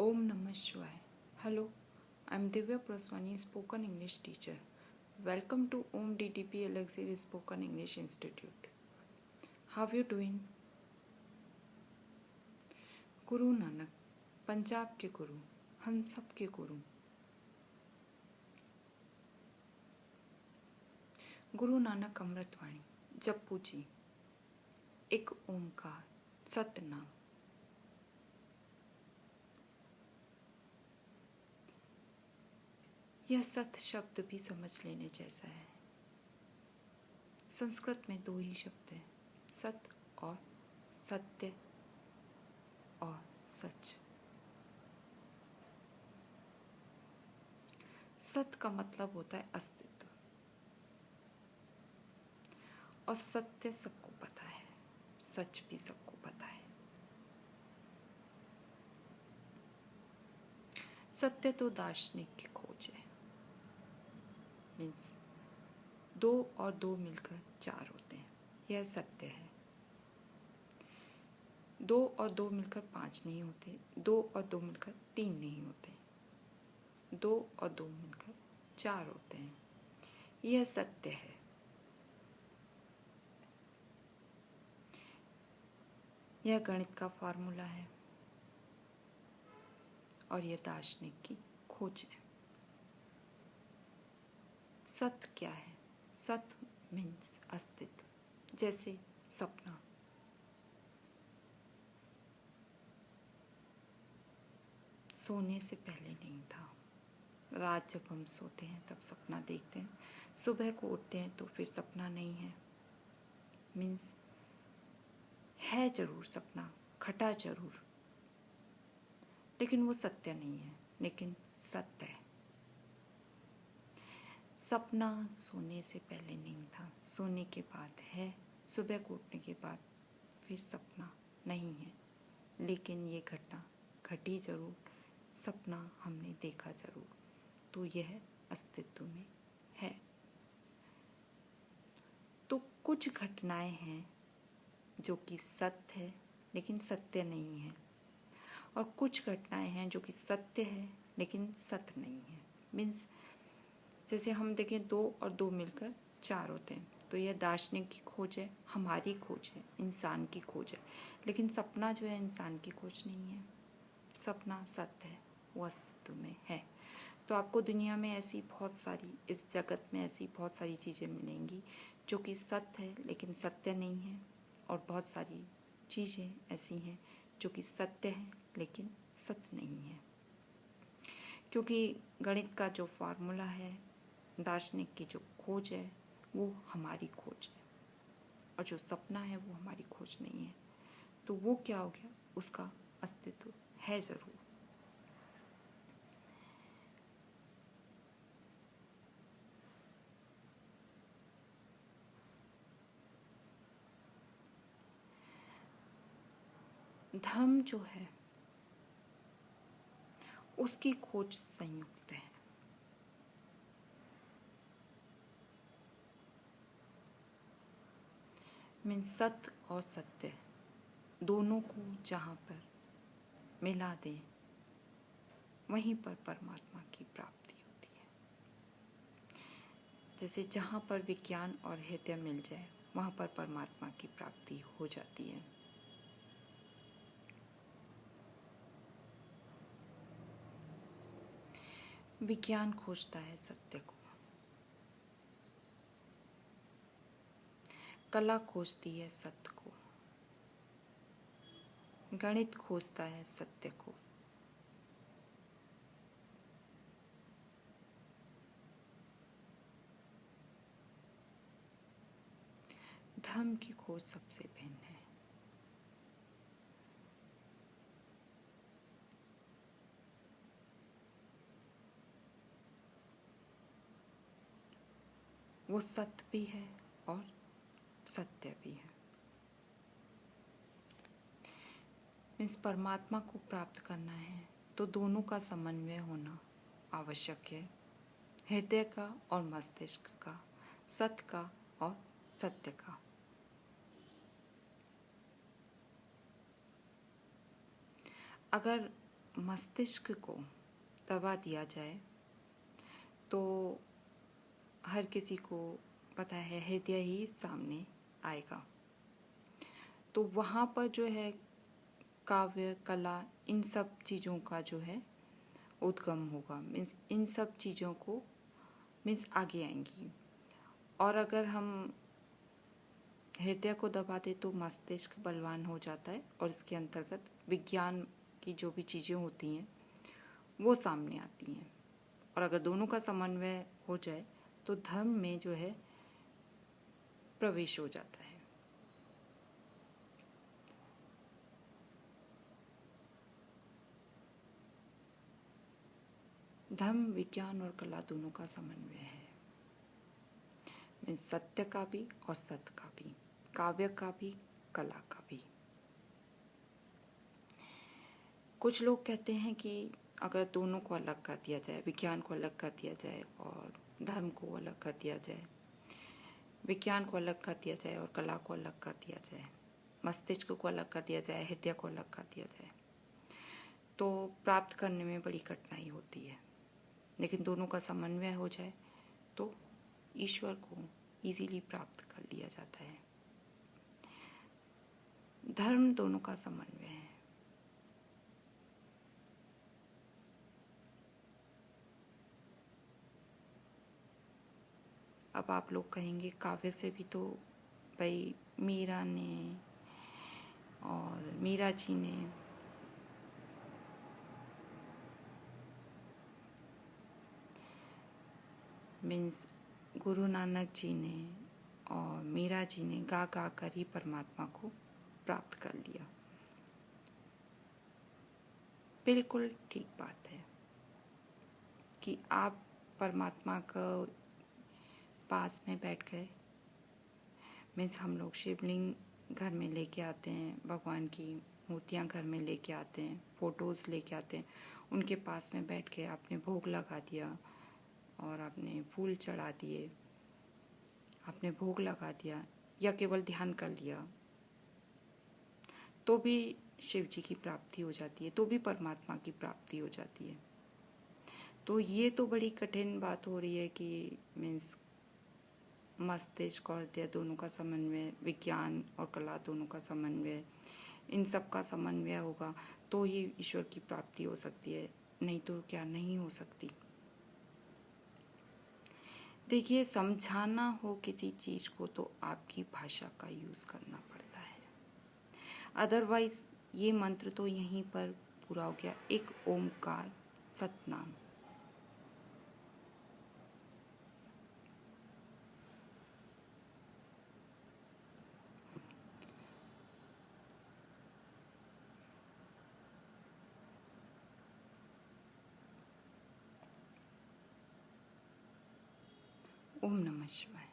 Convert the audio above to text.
Om Namah Shivaya. Hello, I'm Divya Praswani, spoken English teacher. Welcome to Om DTP Elixir Spoken English Institute. How are you doing? Guru Nanak, Punjab के गुरु, हम सब के गुरु। गुरु नानक अमृतवाणी, जपू जी, एक ओमकार, सतनाम। यह सत शब्द भी समझ लेने जैसा है। संस्कृत में दो ही शब्द हैं, सत और सत्य और सच। सत का मतलब होता है अस्तित्व, और सत्य सबको पता है, सच भी सबको पता है। सत्य तो दार्शनिक की खोज है। मीन्स 2 और 2 मिलकर 4 होते हैं, यह सत्य है। 2 और 2 मिलकर 5 नहीं होते, 2 और 2 मिलकर 3 नहीं होते, 2 और 2 मिलकर 4 होते हैं, यह सत्य है। यह गणित का फॉर्मूला है और यह दार्शनिक की खोज है। सत्य क्या है? सत्य मीन्स अस्तित्व। जैसे सपना, सोने से पहले नहीं था। रात जब हम सोते हैं तब सपना देखते हैं, सुबह को उठते हैं तो फिर सपना नहीं है। मीन्स है जरूर सपना, खटा जरूर, लेकिन वो सत्य नहीं है, लेकिन सत्य है। सपना सोने से पहले नहीं था, सोने के बाद है, सुबह को उठने के बाद फिर सपना नहीं है, लेकिन ये घटना घटी जरूर, सपना हमने देखा जरूर, तो यह अस्तित्व में है। तो कुछ घटनाएं हैं जो कि सत्य है लेकिन सत्य नहीं है, और कुछ घटनाएं हैं जो कि सत्य है लेकिन सत्य नहीं है। मीन्स जैसे हम देखें 2 और 2 मिलकर 4 होते हैं, तो यह दार्शनिक की खोज है, हमारी खोज है, इंसान की खोज है। लेकिन सपना जो है इंसान की खोज नहीं है, सपना सत्य है, वो अस्तित्व में है। तो आपको दुनिया में ऐसी बहुत सारी, इस जगत में ऐसी बहुत सारी चीज़ें मिलेंगी जो कि सत्य है लेकिन सत्य नहीं है, और बहुत सारी चीज़ें ऐसी हैं जो कि सत्य है लेकिन सत्य नहीं है। क्योंकि गणित का जो फार्मूला है, दार्शनिक की जो खोज है, वो हमारी खोज है, और जो सपना है वो हमारी खोज नहीं है। तो वो क्या हो गया? उसका अस्तित्व है जरूर। धर्म जो है उसकी खोज संयुक्त है। मीन्स सत्य और सत्य दोनों को जहाँ पर मिला दे, वहीं पर परमात्मा की प्राप्ति होती है। जैसे जहाँ पर विज्ञान और हृदय मिल जाए, वहाँ पर परमात्मा की प्राप्ति हो जाती है। विज्ञान खोजता है सत्य को, कला खोजती है सत्य को, गणित खोजता है सत्य को, धर्म की खोज सबसे भिन्न है। वो सत्य भी है और सत्य भी है। मीन्स परमात्मा को प्राप्त करना है तो दोनों का समन्वय होना आवश्यक है, हृदय का और मस्तिष्क का, सत्य का और सत्य का। अगर मस्तिष्क को दबा दिया जाए तो हर किसी को पता है हृदय ही सामने आएगा। तो वहाँ पर जो है काव्य, कला, इन सब चीज़ों का जो है उद्गम होगा। मीन्स इन सब चीज़ों को मीन्स आगे आएंगी। और अगर हम हृदय को दबा दे तो मस्तिष्क बलवान हो जाता है और इसके अंतर्गत विज्ञान की जो भी चीज़ें होती हैं वो सामने आती हैं। और अगर दोनों का समन्वय हो जाए तो धर्म में जो है प्रवेश हो जाता है। धर्म, विज्ञान और कला दोनों का समन्वय है। मीन्स सत्य का भी और सत का भी, काव्य का भी, कला का भी। कुछ लोग कहते हैं कि अगर दोनों को अलग कर दिया जाए, विज्ञान को अलग कर दिया जाए और धर्म को अलग कर दिया जाए, विज्ञान को अलग कर दिया जाए और कला को अलग कर दिया जाए, मस्तिष्क को अलग कर दिया जाए, हृदय को अलग कर दिया जाए, तो प्राप्त करने में बड़ी कठिनाई होती है। लेकिन दोनों का समन्वय हो जाए तो ईश्वर को इजीली प्राप्त कर लिया जाता है। धर्म दोनों का समन्वय है। अब आप लोग कहेंगे काव्य से भी तो भाई मीरा ने और मीरा जी ने मीन्स गुरु नानक जी ने और मीरा जी ने गा गा कर ही परमात्मा को प्राप्त कर लिया। बिल्कुल ठीक बात है कि आप परमात्मा का पास में बैठ गए। मीन्स हम लोग शिवलिंग घर में लेके आते हैं, भगवान की मूर्तियाँ घर में लेके आते हैं, फ़ोटोज़ लेके आते हैं, उनके पास में बैठ के आपने भोग लगा दिया और आपने फूल चढ़ा दिए, आपने भोग लगा दिया या केवल ध्यान कर लिया, तो भी शिव जी की प्राप्ति हो जाती है, तो भी परमात्मा की प्राप्ति हो जाती है। तो ये तो बड़ी कठिन बात हो रही है कि मीन्स मस्तिष्क और हृदय दोनों का समन्वय, विज्ञान और कला दोनों का समन्वय, इन सब का समन्वय होगा तो ही ईश्वर की प्राप्ति हो सकती है, नहीं तो क्या नहीं हो सकती। देखिए, समझाना हो किसी चीज़ को तो आपकी भाषा का यूज़ करना पड़ता है। अदरवाइज ये मंत्र तो यहीं पर पूरा हो गया। एक ओमकार सतनाम। ओम नमः शिवाय।